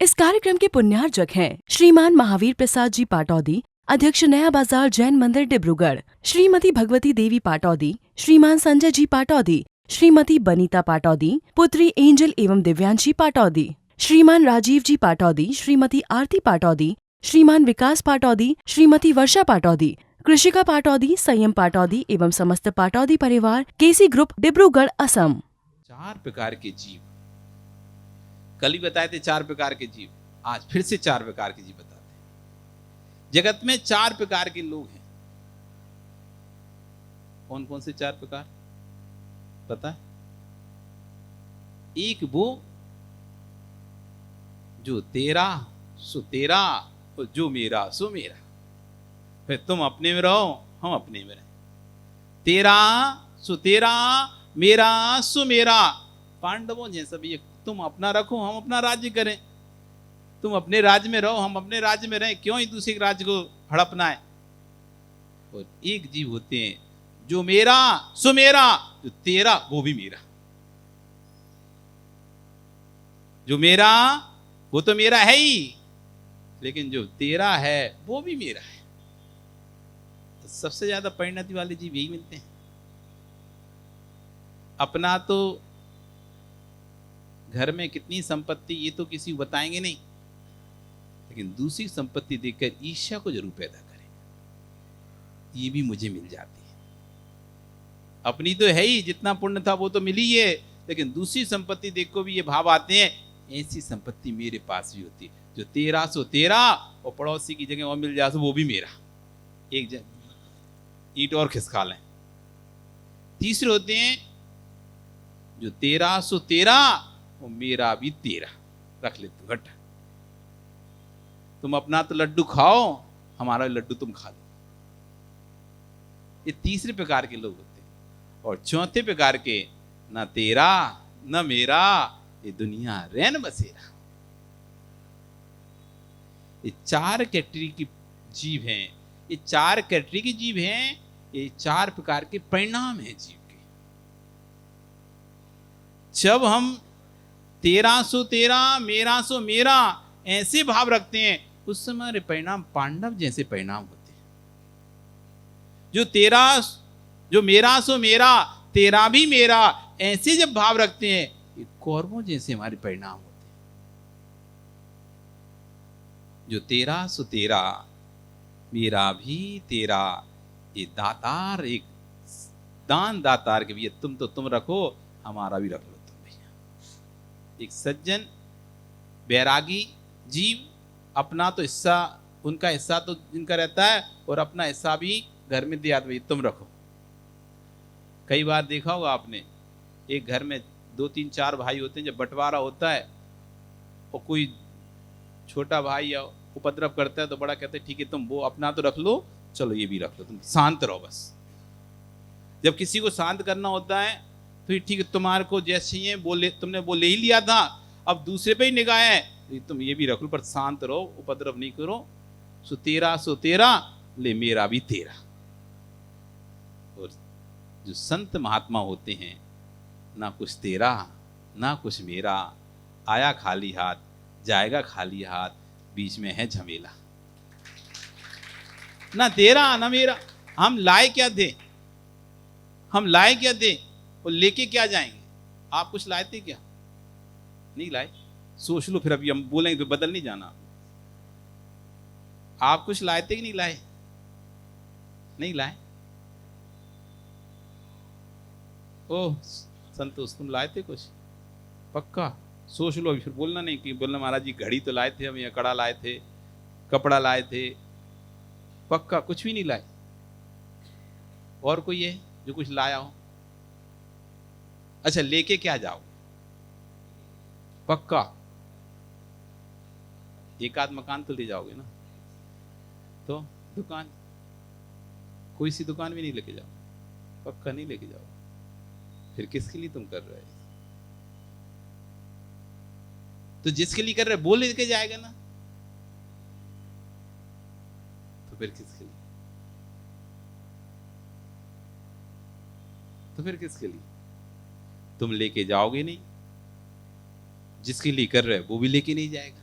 इस कार्यक्रम के पुण्यार्जक हैं श्रीमान महावीर प्रसाद जी पाटौदी, अध्यक्ष नया बाजार जैन मंदिर डिब्रूगढ़, श्रीमती भगवती देवी पाटौदी, श्रीमान संजय जी पाटौदी, श्रीमती बनीता पाटौदी, पुत्री एंजल एवं दिव्यांशी पाटौदी, श्रीमान राजीव जी पाटौदी, श्रीमती आरती पाटौदी, श्रीमान विकास पाटौदी, श्रीमती वर्षा पाटौदी, कृषिका पाटौदी, संयम पाटौदी एवं समस्त पाटौदी परिवार, केसी ग्रुप, डिब्रूगढ़, असम। 4 प्रकार के जीव, कल ही बताए थे 4 प्रकार के जीव, आज फिर से 4 प्रकार के जीव बताते हैं। जगत में 4 प्रकार के लोग हैं। कौन कौन से 4 प्रकार पता है? एक वो जो तेरा सो तेरा और जो मेरा सो मेरा। फिर तुम अपने में रहो, हम अपने में रहे। तेरा सो तेरा, मेरा सो मेरा। पांडवों जैसा भी, तुम अपना रखो, हम अपना राज्य करें। तुम अपने राज्य में रहो, हम अपने राज्य में रहें। क्यों एक दूसरे के राज्य को हड़पना है? और एक जीव होते हैं जो मेरा सो मेरा, जो तेरा वो भी मेरा। जो मेरा वो तो मेरा है ही, लेकिन जो तेरा है वो भी मेरा है। तो सबसे ज्यादा परिणति वाले जीव यही मिलते हैं। अपना तो घर में कितनी संपत्ति ये तो किसी को बताएंगे नहीं, लेकिन दूसरी संपत्ति देखकर ईर्ष्या को जरूर पैदा करें। ये भी मुझे मिल जाती है। अपनी तो है ही, जितना पुण्य था वो तो मिली है, लेकिन दूसरी संपत्ति देख को भी ये भाव आते हैं, ऐसी संपत्ति मेरे पास भी होती है। जो तेरा सो तेरा, और पड़ोसी की जगह और मिल जाए वो भी मेरा। एक ईंट और खिसका लें। तीसरे होते हैं जो तेरा सो तेरा और मेरा भी तेरा। रख ले तू घट। तुम अपना तो लड्डू खाओ, हमारा लड्डू तुम खा लो। ये तीसरे प्रकार के लोग होते हैं। और चौथे प्रकार के, ना तेरा न मेरा, ये दुनिया रैन बसेरा। ये 4 कैटेगरी की जीव हैं। ये 4 कैटेगरी के जीव हैं। ये 4 प्रकार के परिणाम हैं जीव के। जब हम तेरा सो तेरा, मेरा सो मेरा ऐसे भाव रखते हैं, उस समय हमारे परिणाम पांडव जैसे परिणाम होते हैं। जो मेरा सो मेरा, तेरा भी मेरा, ऐसे जब भाव रखते हैं, ये कौरवों जैसे हमारे परिणाम होते हैं। जो तेरा सो तेरा, मेरा भी तेरा, ये दातार, एक दान दातार के भैया तुम रखो, हमारा भी रख लो तुम भैया। एक सज्जन बैरागी जीव, अपना तो हिस्सा, उनका हिस्सा तो जिनका रहता है, और अपना हिस्सा भी घर में दिया, भाई तुम रखो। कई बार देखा होगा आपने, एक घर में 2 3 4 भाई होते हैं। जब बंटवारा होता है और कोई छोटा भाई या उपद्रव करता है, तो बड़ा कहते हैं ठीक है तुम वो अपना तो रख लो, चलो ये भी रख लो, तुम शांत रहो बस। जब किसी को शांत करना होता है तो ठीक है, तुम्हारे को जैसे ही बोले, तुमने वो ले ही लिया था, अब दूसरे पे ही निगाह है, तुम ये भी रख लो, पर शांत रहो, उपद्रव नहीं करो। सो तेरा ले, मेरा भी तेरा। और जो संत महात्मा होते हैं, ना कुछ तेरा ना कुछ मेरा, आया खाली हाथ जाएगा खाली हाथ, बीच में है झमेला। ना तेरा ना मेरा। हम लाए क्या थे? हम लाए क्या थे और लेके क्या जाएंगे? आप कुछ लाए थे क्या? नहीं लाए। सोच लो, फिर अभी हम बोलेंगे तो बदल नहीं जाना। आप कुछ लाए थे कि नहीं लाए? नहीं लाए। ओह संतोष, तुम लाए थे कुछ? पक्का? सोच लो, फिर बोलना नहीं कि बोलना महाराज जी घड़ी तो लाए थे हम, या कड़ा लाए थे, कपड़ा लाए थे। पक्का कुछ भी नहीं लाए? और कोई है जो कुछ लाया हो? अच्छा, लेके क्या जाओ? पक्का? एक आध मकान तो ले जाओगे ना? तो दुकान, कोई सी दुकान भी नहीं लेके जाओ? पक्का नहीं लेके जाओ? फिर किसके लिए तुम कर रहे हो? तो जिसके लिए कर रहे वो लेके जाएगा ना, तो फिर किसके लिए? तो फिर किसके लिए? तुम लेके जाओगे नहीं, जिसके लिए कर रहे वो भी लेके नहीं जाएगा।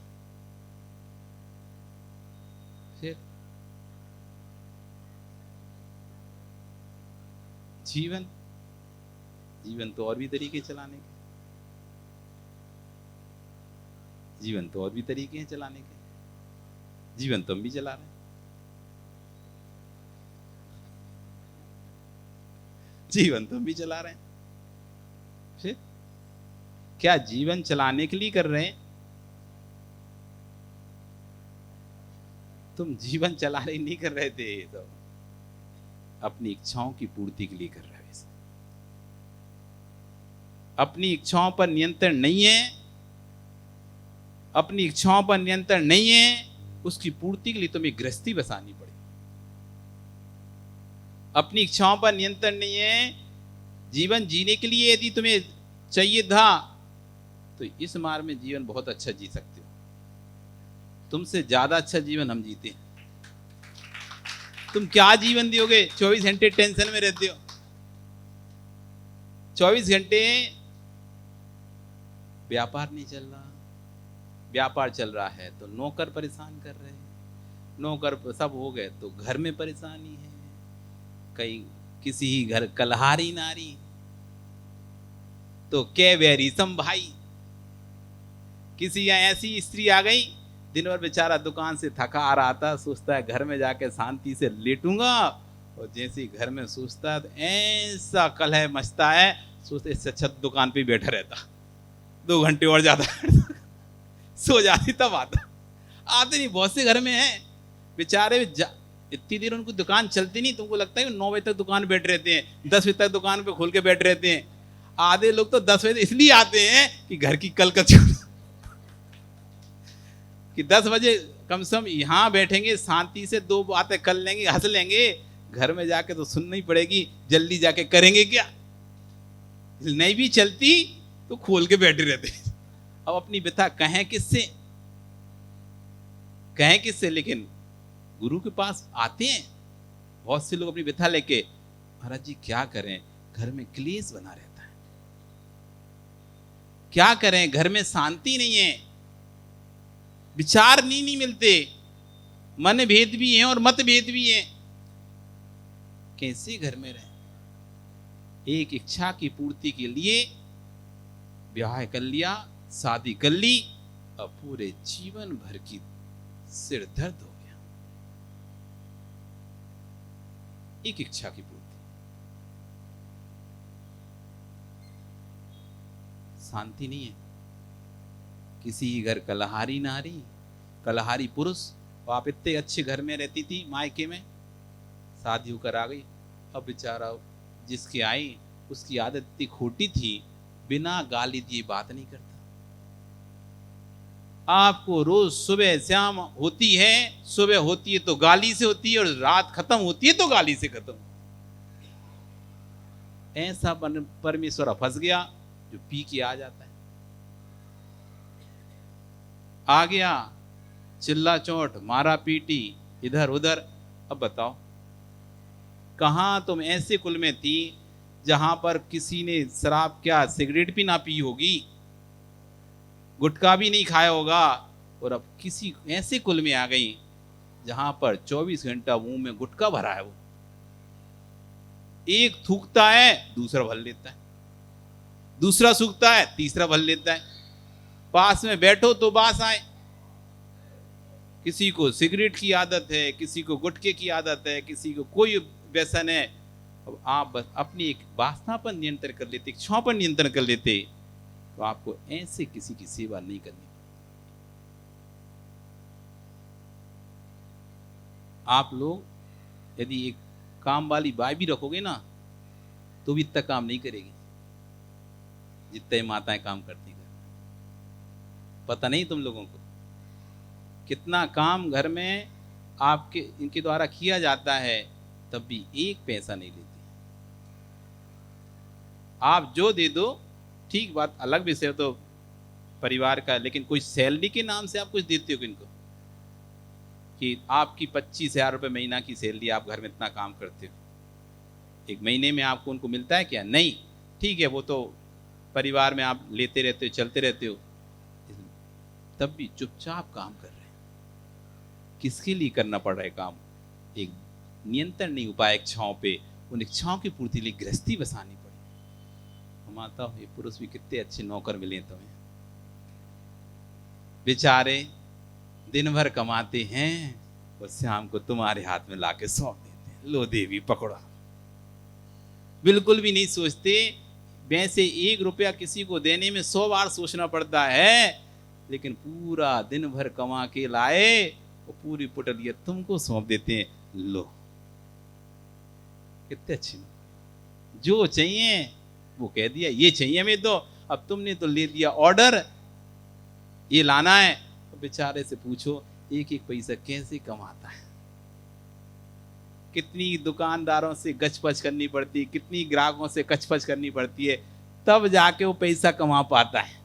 जीवन जीवन तो और भी तरीके चलाने के, जीवन तो और भी तरीके हैं चलाने के। जीवन तो हम भी चला रहे हैं। जीवन तो हम भी चला रहे हैं। फिर क्या जीवन चलाने के लिए कर रहे हैं? तुम जीवन चला रहे नहीं कर रहे थे, तो अपनी इच्छाओं की पूर्ति के लिए कर रहे हो। अपनी इच्छाओं पर नियंत्रण नहीं है, अपनी इच्छाओं पर नियंत्रण नहीं है, उसकी पूर्ति के लिए तुम्हें गृहस्थी बसानी पड़ेगी। अपनी इच्छाओं पर नियंत्रण नहीं है, जीवन जीने के लिए यदि तुम्हें चाहिए था तो इस मार्ग में जीवन बहुत अच्छा जी सकते हो। तुमसे ज्यादा अच्छा जीवन हम जीते हैं। तुम क्या जीवन दियोगे? 24 घंटे टेंशन में रहते हो। 24 घंटे व्यापार नहीं चल रहा, व्यापार चल रहा है तो नौकर परेशान कर रहे हैं, नौकर सब हो गए तो घर में परेशानी है, कहीं किसी ही घर कलहारी नारी तो के वेरीसम भाई, किसी यहाँ ऐसी स्त्री आ गई, दिन भर बेचारा दुकान से थका आ रहा था, सोचता है घर में जाके शांति से लेटूंगा, और जैसे ही घर में सोचता है तो ऐसा कलह मचता है, सोचते इससे अच्छा दुकान पे बैठा रहता, 2 घंटे और ज्यादा सो जाती, तब आता। आते नहीं, बहुत से घर में है बेचारे इतनी देर उनको दुकान चलती नहीं, तुमको लगता है 9 बजे तक दुकान बैठ रहते हैं, 10 बजे तक दुकान पे खोल के बैठ रहते हैं। आधे लोग तो 10 बजे इसलिए आते हैं कि घर की कल का कि 10 बजे कम से कम यहाँ बैठेंगे, शांति से 2 बातें कर लेंगे, हंस लेंगे, घर में जाके तो सुननी ही पड़ेगी, जल्दी जाके करेंगे क्या, नहीं भी चलती तो खोल के बैठे रहते। अब अपनी व्यथा कहें किससे, कहें किससे? लेकिन गुरु के पास आते हैं बहुत से लोग अपनी व्यथा लेके, महाराज जी क्या करें, घर में क्लेश बना रहता है, क्या करें, घर में शांति नहीं है, विचार नहीं मिलते, मन भेद भी है और मत भेद भी है, कैसे घर में रहे? एक इच्छा की पूर्ति के लिए ब्याह कर लिया, शादी कर ली, अब पूरे जीवन भर की सिर दर्द हो गया। एक इच्छा की पूर्ति, शांति नहीं है। किसी घर कलहारी नारी, कलहारी पुरुष, और आप इतने अच्छे घर में रहती थी मायके में, शादी होकर आ गई, अब बेचारा जिसकी आई उसकी आदत इतनी खोटी थी, बिना गाली दिए बात नहीं करता। आपको रोज सुबह शाम होती है, सुबह होती है तो गाली से होती है, और रात खत्म होती है तो गाली से खत्म। ऐसा परमेश्वर फंस गया जो पी के आ जाता है, आ गया, चिल्ला चोट, मारा पीटी, इधर उधर। अब बताओ, कहां तुम ऐसे कुल में थी जहां पर किसी ने शराब क्या सिगरेट भी ना पी होगी, गुटखा भी नहीं खाया होगा, और अब किसी ऐसे कुल में आ गई जहां पर 24 घंटा मुंह में गुटखा भरा है। वो एक थूकता है दूसरा भर लेता है, दूसरा सूखता है तीसरा भर लेता है, पास में बैठो तो बास आए। किसी को सिगरेट की आदत है, किसी को गुटखे की आदत है, किसी को कोई व्यसन है। अब आप बस अपनी एक वासना पर नियंत्रण कर लेते, इच्छाओं पर नियंत्रण कर लेते, तो आपको ऐसे किसी की सेवा नहीं करनी। आप लोग यदि एक काम वाली बाई भी रखोगे ना, तो भी इतना काम नहीं करेगी जितने माताएं काम करती हैं। पता नहीं तुम लोगों को कितना काम घर में आपके इनके द्वारा किया जाता है, तब भी एक पैसा नहीं लेती। आप जो दे दो, ठीक बात, अलग विषय हो तो परिवार का, लेकिन कोई सैलरी के नाम से आप कुछ देते हो इनको कि आपकी 25,000 रुपये महीना की सैलरी, आप घर में इतना काम करते हो, एक महीने में आपको उनको मिलता है क्या? नहीं। ठीक है, वो तो परिवार में आप लेते रहते हो, चलते रहते हो, तब भी चुपचाप काम कर रहे हैं। किसके लिए करना पड़ रहा है काम? एक नियंत्रण नहीं हो पाया इच्छाओं पे, उन इच्छाओं की पूर्ति के लिए गृहस्थी बसानी पड़ी। माता ये पुरुष भी कितने अच्छे नौकर मिले तुम्हें, बेचारे दिन भर कमाते हैं और शाम को तुम्हारे हाथ में लाके सौंप देते हैं, लो देवी पकड़ो। बिल्कुल भी नहीं सोचते। वैसे 1 रुपया किसी को देने में 100 बार सोचना पड़ता है, लेकिन पूरा दिन भर कमा के लाए और पूरी पुटलिया तुमको सौंप देते हैं, लो। कितने अच्छे, जो चाहिए वो कह दिया, ये चाहिए हमें तो, अब तुमने तो ले दिया ऑर्डर, ये लाना है। तो बेचारे से पूछो एक एक पैसा कैसे कमाता है, कितनी दुकानदारों से गचपच करनी पड़ती है, कितनी ग्राहकों से कचपच करनी पड़ती है, तब जाके वो पैसा कमा पाता है।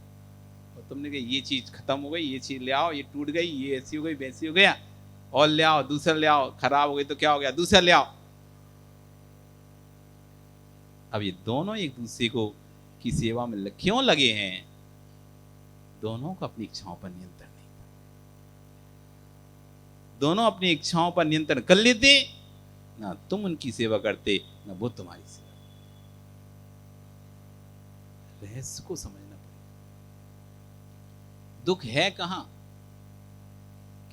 और तुमने कहा ये चीज खत्म हो गई, ये चीज ले आओ, ये टूट गई, ये ऐसी हो गई, वैसी हो गया, और ले आओ, दूसरा ले आओ, खराब हो गई तो क्या हो गया, दूसरा ले आओ। अब ये दोनों एक दूसरे को की सेवा में क्यों लगे हैं? दोनों को अपनी इच्छाओं पर नियंत्रण नहीं, दोनों अपनी इच्छाओं पर नियंत्रण कर लेते, ना तुम उनकी सेवा करते ना वो तुम्हारी सेवा। रहस्य को समझना पड़ेगा। दुख है कहां?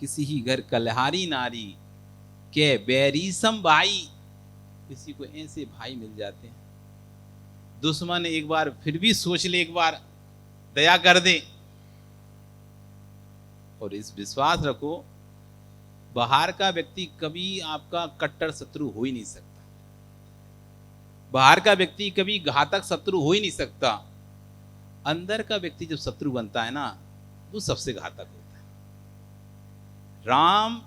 किसी ही घर कलहारी नारी के बैरी सम भाई, किसी को ऐसे भाई मिल जाते हैं, दुश्मन एक बार फिर भी सोच ले, एक बार दया कर दे। और इस विश्वास रखो, बाहर का व्यक्ति कभी आपका कट्टर शत्रु हो ही नहीं सकता, बाहर का व्यक्ति कभी घातक शत्रु हो ही नहीं सकता। अंदर का व्यक्ति जब शत्रु बनता है ना, वो सबसे घातक होता है। राम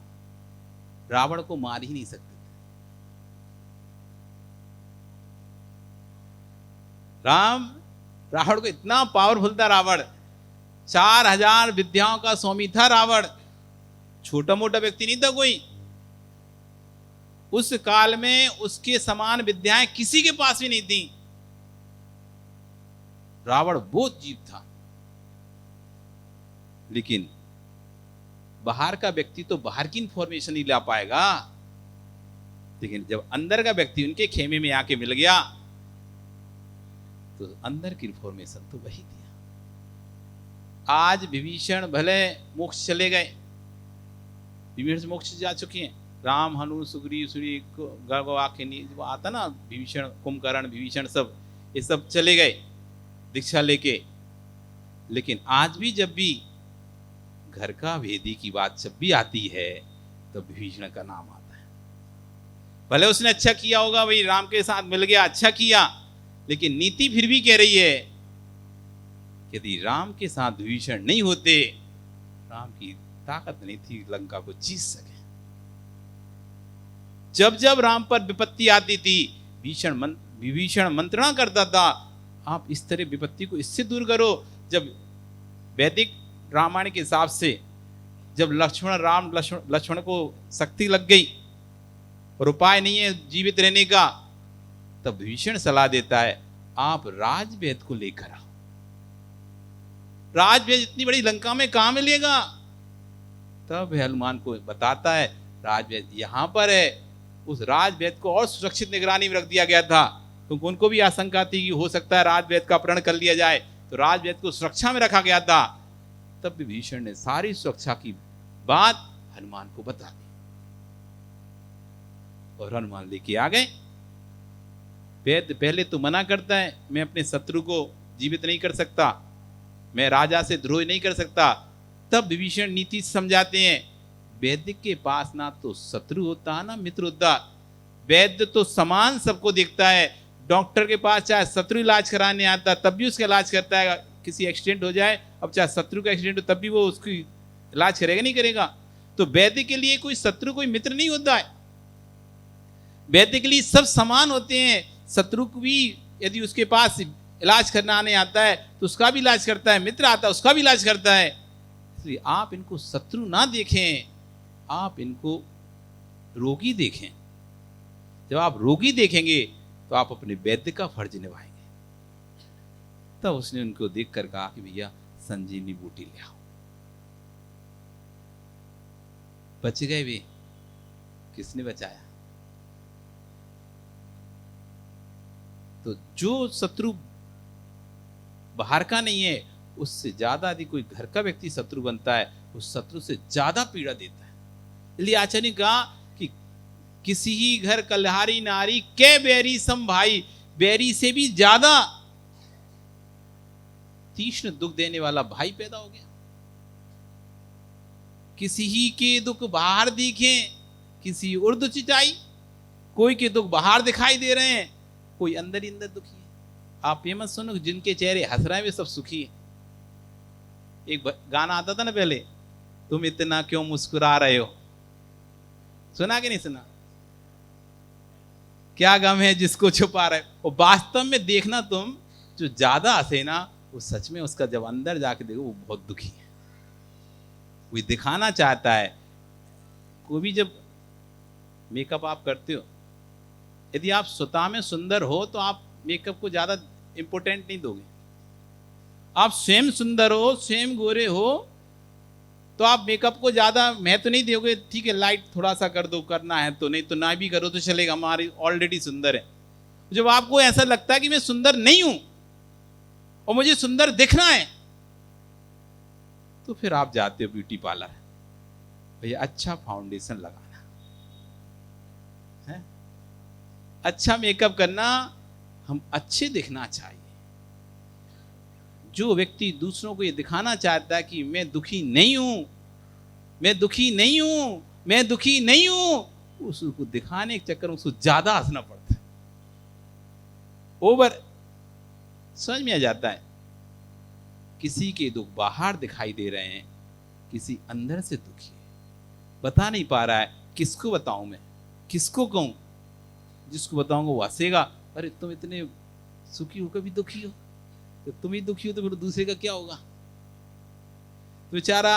रावण को मार ही नहीं सकते थे, राम रावण को इतना पावरफुल था रावण, 4000 विद्याओं का स्वामी था रावण, छोटा मोटा व्यक्ति नहीं था कोई। उस काल में उसके समान विद्याएं किसी के पास भी नहीं थी। रावण बहुत जीव था, लेकिन बाहर का व्यक्ति तो बाहर की इंफॉर्मेशन नहीं ला पाएगा, लेकिन जब अंदर का व्यक्ति उनके खेमे में आके मिल गया तो अंदर की इंफॉर्मेशन तो वही दिया। आज विभीषण भले मोक्ष चले गए, विभीषण मोक्ष जा चुके हैं, राम हनु सुग्रीव सूरी गर्भवाकिनी जो आता ना, विभीषण कुंभकर्ण विभीषण सब, ये सब चले गए दीक्षा लेके। लेकिन आज भी जब भी घर का भेदी की बात जब भी आती है तो विभीषण का नाम आता है। भले उसने अच्छा किया होगा, भाई राम के साथ मिल गया, अच्छा किया, लेकिन नीति फिर भी कह रही है कि यदि राम के साथ विभीषण नहीं होते, राम की ताकत नहीं थी लंका को जीत सके। जब जब राम पर विपत्ति आती थी, विभीषण मंत्रणा करता था, आप इस तरह विपत्ति को इससे दूर करो। जब वैदिक रामायण के हिसाब से जब लक्ष्मण को शक्ति लग गई और उपाय नहीं है जीवित रहने का, तब विभीषण सलाह देता है आप राजवेद को लेकर आओ। राजवेद इतनी बड़ी लंका में कहां मिलेगा? तब हनुमान को बताता है राजवेद यहां पर है। उस राजवेद को और सुरक्षित निगरानी में रख दिया गया था, क्योंकि उनको भी आशंका थी कि हो सकता है राजवेद का अपहरण कर लिया जाए, तो राजवेद को सुरक्षा में रखा गया था। तब विभीषण ने सारी सुरक्षा की बात हनुमान को बता दी और हनुमान लेके आ गए। वेद पहले तो मना करता है, मैं अपने शत्रु को जीवित नहीं कर सकता, मैं राजा से द्रोह नहीं कर सकता। तब विभीषण नीति समझाते हैं, वैद्य के पास ना तो शत्रु होता ना मित्र होता, वैद्य तो समान सबको देखता है। डॉक्टर के पास चाहे शत्रु इलाज कराने आता तब भी उसका इलाज करता है, किसी एक्सीडेंट हो जाए, अब चाहे शत्रु का एक्सीडेंट हो तब भी वो उसकी इलाज करेगा नहीं करेगा। तो वैद्य के लिए कोई शत्रु कोई मित्र नहीं होता है, वैद्य के लिए सब समान होते हैं। शत्रु को भी यदि उसके पास इलाज करना आने आता है तो उसका भी इलाज करता है, मित्र आता है उसका भी इलाज करता है। इसलिए आप इनको शत्रु ना देखें, आप इनको रोगी देखें। जब आप रोगी देखेंगे तो आप अपने वैद्य का फर्ज निभाएंगे। तब उसने उनको देखकर कहा कि भैया संजीवनी बूटी ले आओ। बच गए वे। किसने बचाया? तो जो शत्रु बाहर का नहीं है, उससे ज्यादा यदि कोई घर का व्यक्ति शत्रु बनता है, उस शत्रु से ज्यादा पीड़ा देता है। इसलिए आचार्य ने कहा कि किसी ही घर कलहारी नारी के बैरी सम भाई, बैरी से भी ज्यादा तीक्ष्ण दुख देने वाला भाई पैदा हो गया। किसी ही के दुख बाहर दिखे, किसी उर्द चिचाई, कोई के दुख बाहर दिखाई दे रहे हैं, कोई अंदर ही अंदर दुखी है। आप ये मत सुनो जिनके चेहरे हंस रहे हैं वे सब सुखी है। एक गाना आता था ना पहले, तुम इतना क्यों मुस्कुरा रहे हो, सुना कि नहीं सुना? क्या गम है जिसको छुपा रहे हो। और वास्तव में देखना तुम, जो ज्यादा हंसे ना, वो सच में उसका जब अंदर जाके देखो वो बहुत दुखी है, वो दिखाना चाहता है। कोई भी जब मेकअप आप करते हो, यदि आप स्वतः में सुंदर हो तो आप मेकअप को ज्यादा इंपॉर्टेंट नहीं दोगे। आप स्वयं सुंदर हो, स्वयं गोरे हो, तो आप मेकअप को ज्यादा महत्व नहीं दोगे। ठीक है, लाइट थोड़ा सा कर दो, करना है तो, नहीं तो ना भी करो तो चलेगा, हमारी ऑलरेडी सुंदर है। जब आपको ऐसा लगता है कि मैं सुंदर नहीं हूं और मुझे सुंदर दिखना है, तो फिर आप जाते हो ब्यूटी पार्लर, भैया अच्छा फाउंडेशन लगाना है, अच्छा मेकअप करना, हम अच्छे दिखना चाहिए। जो व्यक्ति दूसरों को ये दिखाना चाहता है कि मैं दुखी नहीं हूं, मैं दुखी नहीं हूं, मैं दुखी नहीं हूं, उसको दिखाने के चक्कर में उसको ज्यादा हंसना पड़ता है, ओवर। समझ में आ जाता है किसी के दुख बाहर दिखाई दे रहे हैं, किसी अंदर से दुखी है, बता नहीं पा रहा है। किसको बताऊं मैं, किसको कहूं? जिसको बताऊंगा वो हंसेगा, अरे तुम इतने सुखी होकर भी दुखी हो, तो तुम ही दुखी हो तो फिर दूसरे का क्या होगा? तो बेचारा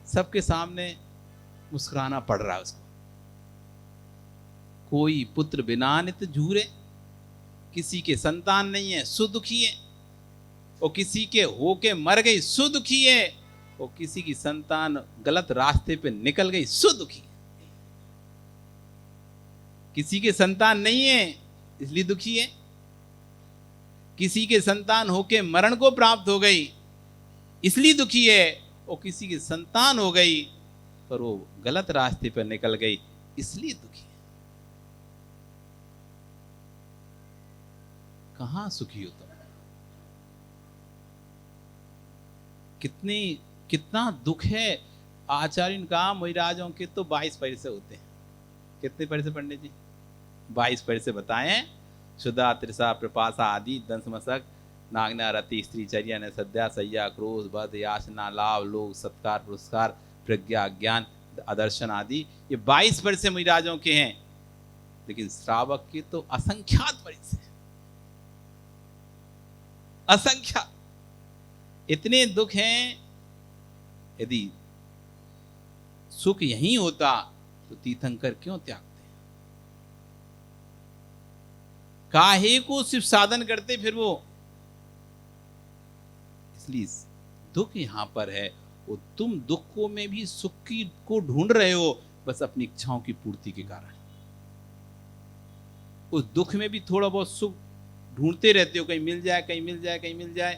सबके सामने मुस्कुराना पड़ रहा है उसको। कोई पुत्र बिना नित झूरे, किसी के संतान नहीं है सो दुखी है, और किसी के होके मर गई सो दुखी है, और किसी की संतान गलत रास्ते पे निकल गई सो दुखी है। किसी के संतान नहीं है इसलिए दुखी है, किसी के संतान होके मरण को प्राप्त हो गई इसलिए दुखी है, और किसी की संतान हो गई पर वो गलत रास्ते पर निकल गई इसलिए दुखी है। कहां सुखी हो तुम? कितना दुख है। आचार्य ने कहा महाराजों के तो 22 पैसे होते हैं। कितने पैसे पंडित जी? 22 पैसे बताएं। शुदा त्रिषा प्रपासा आदि दंसमसक नागना रति स्त्री चर्या न सद्या सैया क्रोध बध याचना लाभ लोग सत्कार पुरस्कार प्रज्ञा ज्ञान आदर्शन आदि, ये 22 पैसे महाराजों के हैं। लेकिन श्रावक के तो असंख्यात पैसे, असंख्यात। इतने दुख हैं। यदि सुख यही होता तो तीर्थंकर क्यों त्यागते? काहे को सिर्फ साधन करते फिर वो? इसलिए दुख यहां पर है। वो तुम दुखों में भी सुख की को ढूंढ रहे हो, बस अपनी इच्छाओं की पूर्ति के कारण। उस दुख में भी थोड़ा बहुत सुख ढूंढते रहते हो, कहीं मिल जाए, कहीं मिल जाए, कहीं मिल जाए।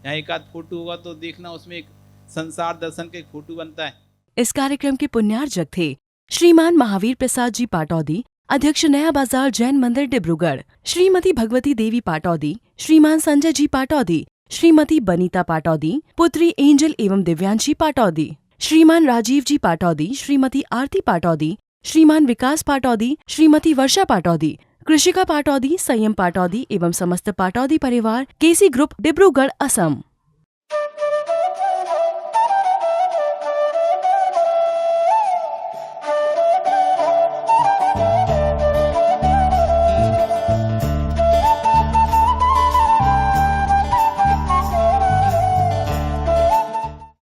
यहाँ एक आध फोटो होगा तो देखना, उसमें एक संसार दर्शन का एक फोटो बनता है। इस कार्यक्रम के पुण्यार्जक थे श्रीमान महावीर प्रसाद जी पाटौदी, अध्यक्ष नया बाजार जैन मंदिर डिब्रूगढ़, श्रीमती भगवती देवी पाटौदी, श्रीमान संजय जी पाटौदी, श्रीमती बनीता पाटौदी, पुत्री एंजल एवं दिव्यांशी पाटौदी, श्रीमान राजीव जी पाटौदी, श्रीमती आरती पाटौदी, श्रीमान विकास पाटौदी, श्रीमती वर्षा पाटौदी, कृषिका पाटौदी, संयम पाटौदी एवं समस्त पाटौदी परिवार, केसी ग्रुप डिब्रूगढ़ असम।